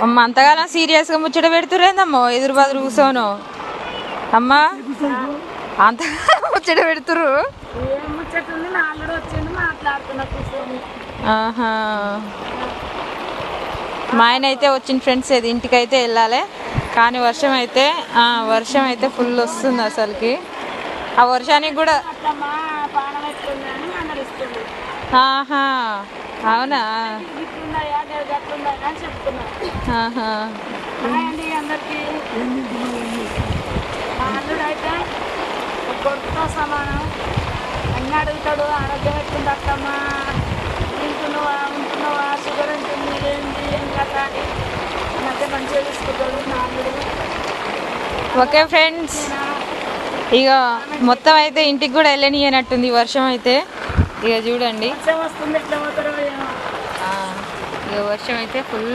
అమ్మ అంతగానో సీరియస్గా ముచ్చట పెడుతురేందమ్మో ఎదురు బదురు కూర్చోను అమ్మా అంతగా ముచ్చట పెడుతురు. ఆహా మా ఆయన అయితే వచ్చిన ఫ్రెండ్స్ ఏది ఇంటికైతే వెళ్ళాలి కానీ వర్షం అయితే ఫుల్ వస్తుంది అసలుకి. ఆ వర్షానికి కూడా ఆహా అవునా ఆహా కొడుకుతో సమానం అన్నీ అడుగుతాడు. ఆరోగ్యం ఎట్లుంది అత్తమ్మా, ఉంటున్నావా, షుగర్ ఉంటుంది, ఏంటి ఏం కదా అని మధ్య మంచిగా తీసుకుంటాడు నాలుగు. ఓకే ఫ్రెండ్స్, ఇక మొత్తం అయితే ఇంటికి కూడా వెళ్ళనియనట్టుంది వర్షం అయితే. ఇక చూడండి వస్తుంది ఎట్లా పోతారో ఇక వర్షం అయితే ఫుల్